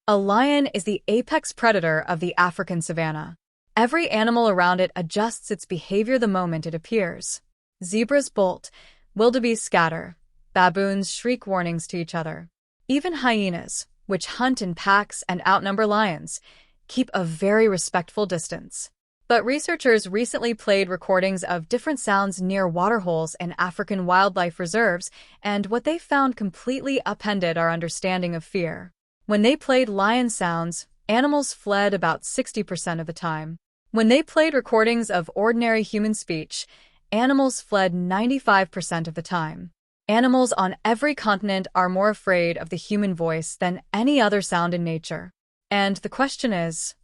A lion is the apex predator of the African savanna. Every animal around it adjusts its behavior the moment it appears. Zebras bolt, wildebeest scatter, baboons shriek warnings to each other. Even hyenas, which hunt in packs and outnumber lions, keep a very respectful distance. But researchers recently played recordings of different sounds near waterholes in African wildlife reserves, and what they found completely upended our understanding of fear. When they played lion sounds, animals fled about 60% of the time. When they played recordings of ordinary human speech, animals fled 95% of the time. Animals on every continent are more afraid of the human voice than any other sound in nature. And the question is,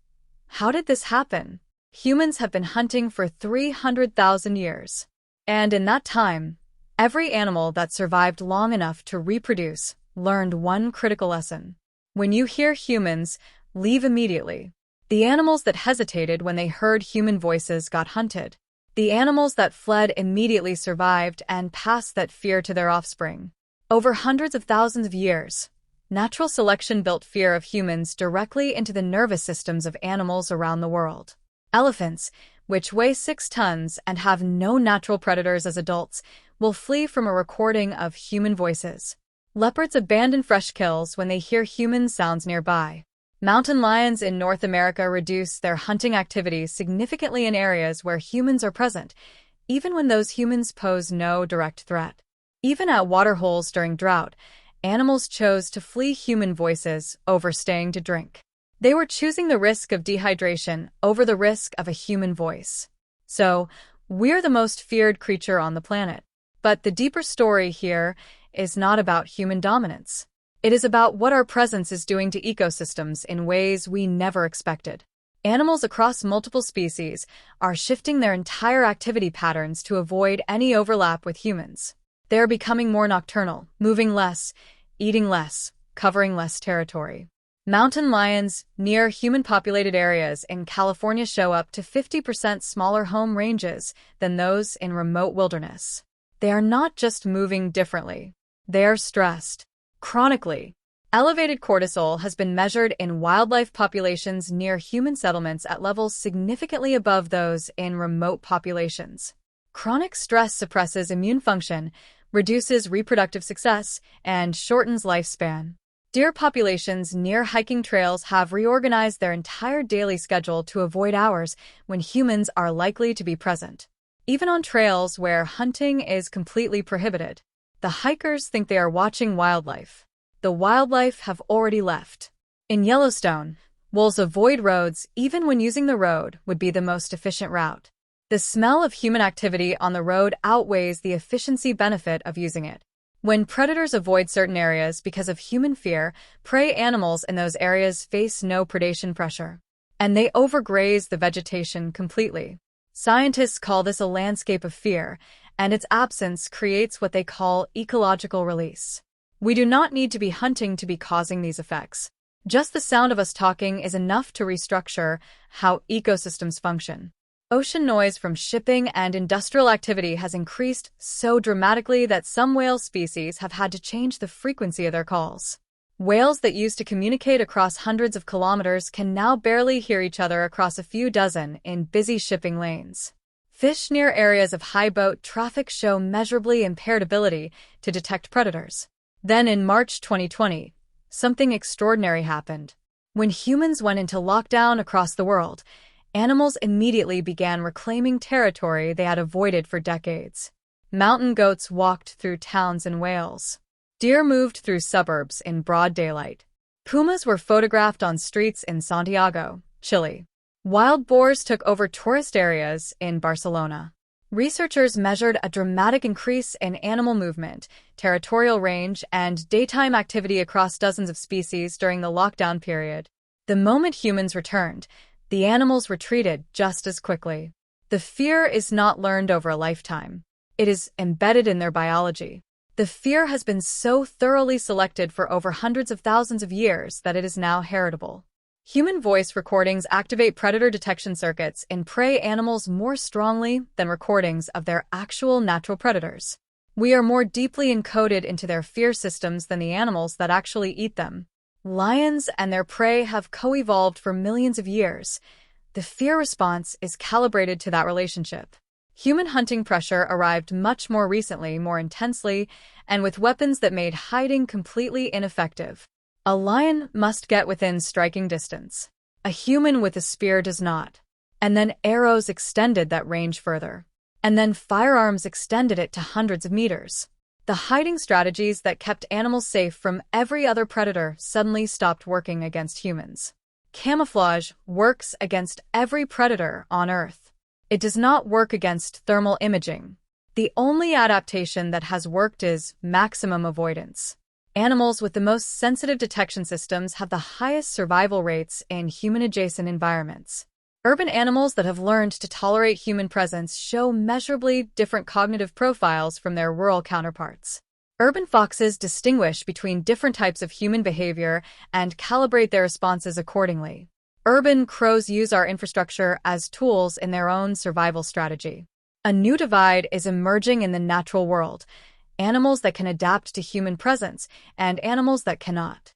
how did this happen? Humans have been hunting for 300,000 years. And in that time, every animal that survived long enough to reproduce learned one critical lesson. When you hear humans, leave immediately. The animals that hesitated when they heard human voices got hunted. The animals that fled immediately survived and passed that fear to their offspring. Over hundreds of thousands of years, natural selection built fear of humans directly into the nervous systems of animals around the world. Elephants, which weigh 6 tons and have no natural predators as adults, will flee from a recording of human voices. Leopards abandon fresh kills when they hear human sounds nearby. Mountain lions in North America reduce their hunting activity significantly in areas where humans are present, even when those humans pose no direct threat. Even at waterholes during drought, animals chose to flee human voices over staying to drink. They were choosing the risk of dehydration over the risk of a human voice. So, we're the most feared creature on the planet. But the deeper story here is not about human dominance. It is about what our presence is doing to ecosystems in ways we never expected. Animals across multiple species are shifting their entire activity patterns to avoid any overlap with humans. They are becoming more nocturnal, moving less, eating less, covering less territory. Mountain lions near human-populated areas in California show up to 50% smaller home ranges than those in remote wilderness. They are not just moving differently. They are stressed. Chronically. Elevated cortisol has been measured in wildlife populations near human settlements at levels significantly above those in remote populations. Chronic stress suppresses immune function, reduces reproductive success, and shortens lifespan. Deer populations near hiking trails have reorganized their entire daily schedule to avoid hours when humans are likely to be present. Even on trails where hunting is completely prohibited, the hikers think they are watching wildlife. The wildlife have already left. In Yellowstone, wolves avoid roads even when using the road would be the most efficient route. The smell of human activity on the road outweighs the efficiency benefit of using it. When predators avoid certain areas because of human fear, prey animals in those areas face no predation pressure. And they overgraze the vegetation completely. Scientists call this a landscape of fear, and its absence creates what they call ecological release. We do not need to be hunting to be causing these effects. Just the sound of us talking is enough to restructure how ecosystems function. Ocean noise from shipping and industrial activity has increased so dramatically that some whale species have had to change the frequency of their calls. Whales that used to communicate across hundreds of kilometers can now barely hear each other across a few dozen in busy shipping lanes. Fish near areas of high boat traffic show measurably impaired ability to detect predators. Then in March 2020, something extraordinary happened. When humans went into lockdown across the world, animals immediately began reclaiming territory they had avoided for decades. Mountain goats walked through towns in Wales. Deer moved through suburbs in broad daylight. Pumas were photographed on streets in Santiago, Chile. Wild boars took over tourist areas in Barcelona. Researchers measured a dramatic increase in animal movement, territorial range, and daytime activity across dozens of species during the lockdown period. The moment humans returned, the animals retreated just as quickly. The fear is not learned over a lifetime. It is embedded in their biology. The fear has been so thoroughly selected for over hundreds of thousands of years that it is now heritable. Human voice recordings activate predator detection circuits in prey animals more strongly than recordings of their actual natural predators. We are more deeply encoded into their fear systems than the animals that actually eat them. Lions and their prey have co-evolved for millions of years. The fear response is calibrated to that relationship. Human hunting pressure arrived much more recently, more intensely, and with weapons that made hiding completely ineffective. A lion must get within striking distance. A human with a spear does not. And then arrows extended that range further. And then firearms extended it to hundreds of meters. The hiding strategies that kept animals safe from every other predator suddenly stopped working against humans. Camouflage works against every predator on Earth. It does not work against thermal imaging. The only adaptation that has worked is maximum avoidance. Animals with the most sensitive detection systems have the highest survival rates in human-adjacent environments. Urban animals that have learned to tolerate human presence show measurably different cognitive profiles from their rural counterparts. Urban foxes distinguish between different types of human behavior and calibrate their responses accordingly. Urban crows use our infrastructure as tools in their own survival strategy. A new divide is emerging in the natural world: animals that can adapt to human presence and animals that cannot.